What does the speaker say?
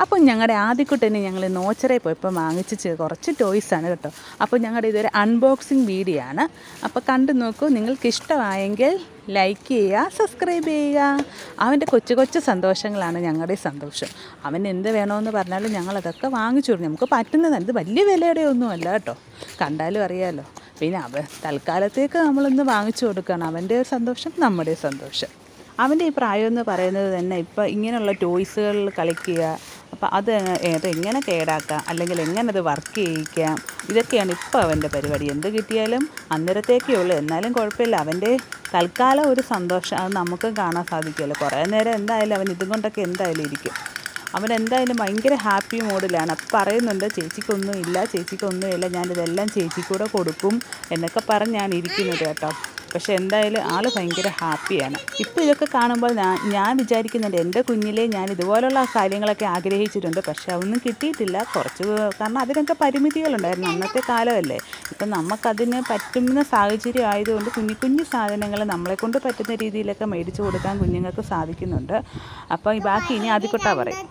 അപ്പോൾ ഞങ്ങളുടെ ആദ്യക്കുട്ടനെ ഞങ്ങൾ നോച്ചറയിൽ പോയപ്പോൾ വാങ്ങിച്ച് കുറച്ച് ടോയ്സാണ് കേട്ടോ. അപ്പോൾ ഞങ്ങളുടെ ഇതൊരു അൺബോക്സിങ് വീഡിയോ ആണ്. അപ്പോൾ കണ്ടു നോക്കൂ. നിങ്ങൾക്ക് ഇഷ്ടമായെങ്കിൽ ലൈക്ക് ചെയ്യുക, സബ്സ്ക്രൈബ് ചെയ്യുക. അവൻ്റെ കൊച്ചു കൊച്ചു സന്തോഷങ്ങളാണ് ഞങ്ങളുടെ സന്തോഷം. അവൻ എന്ത് വേണമെന്ന് പറഞ്ഞാലും ഞങ്ങളതൊക്കെ വാങ്ങിച്ചു കൊടുക്കും. നമുക്ക് പറ്റുന്നതാണ്. ഇത് വലിയ വിലയുടെ ഒന്നുമല്ല കേട്ടോ, കണ്ടാലും അറിയാമല്ലോ. പിന്നെ തൽക്കാലത്തേക്ക് നമ്മളൊന്ന് വാങ്ങിച്ചു കൊടുക്കുകയാണ്. അവൻ്റെ സന്തോഷം നമ്മുടെ സന്തോഷം. അവൻ്റെ ഈ പ്രായം എന്ന് പറയുന്നത് തന്നെ ഇപ്പോൾ ഇങ്ങനെയുള്ള ടോയ്സുകളിൽ കളിക്കുക, അപ്പോൾ അതെങ്ങനെ കേടാക്കാം, അല്ലെങ്കിൽ എങ്ങനെ അത് വർക്ക് ചെയ്യിക്കാം, ഇതൊക്കെയാണ് ഇപ്പോൾ അവൻ്റെ പരിപാടി. എന്ത് കിട്ടിയാലും അന്നേരത്തേക്കേ ഉള്ളൂ. എന്നാലും കുഴപ്പമില്ല, അവൻ്റെ തൽക്കാലം ഒരു സന്തോഷം അത് നമുക്കും കാണാൻ സാധിക്കുമല്ലോ. കുറേ നേരം എന്തായാലും അവൻ ഇതും കൊണ്ടൊക്കെ എന്തായാലും ഇരിക്കും. അവൻ എന്തായാലും ഭയങ്കര ഹാപ്പി മൂഡിലാണ്. അപ്പം പറയുന്നുണ്ട്, ചേച്ചിക്കൊന്നുമില്ല, ഞാനിതെല്ലാം ചേച്ചിക്കൂടെ കൊടുക്കും എന്നൊക്കെ പറഞ്ഞാണ് ഇരിക്കുന്നത് കേട്ടോ. പക്ഷേ എന്തായാലും ആൾ ഭയങ്കര ഹാപ്പിയാണ്. ഇപ്പോൾ ഇതൊക്കെ കാണുമ്പോൾ ഞാൻ വിചാരിക്കുന്നുണ്ട്, എൻ്റെ കുഞ്ഞിലെ ഞാൻ ഇതുപോലുള്ള കാര്യങ്ങളൊക്കെ ആഗ്രഹിച്ചിട്ടുണ്ട്. പക്ഷേ അതൊന്നും കിട്ടിയിട്ടില്ല. കാരണം അതിനൊക്കെ പരിമിതികളുണ്ടായിരുന്നു. അന്നത്തെ കാലമല്ലേ. ഇപ്പം നമുക്കതിന് പറ്റുന്ന സാഹചര്യം ആയതുകൊണ്ട് കുഞ്ഞു സാധനങ്ങൾ നമ്മളെക്കൊണ്ട് പറ്റുന്ന രീതിയിലൊക്കെ മേടിച്ചു കൊടുക്കാൻ കുഞ്ഞുങ്ങൾക്ക് സാധിക്കുന്നുണ്ട്. അപ്പോൾ ബാക്കി ഇനി ആദ്യക്കൊട്ടാ പറയും.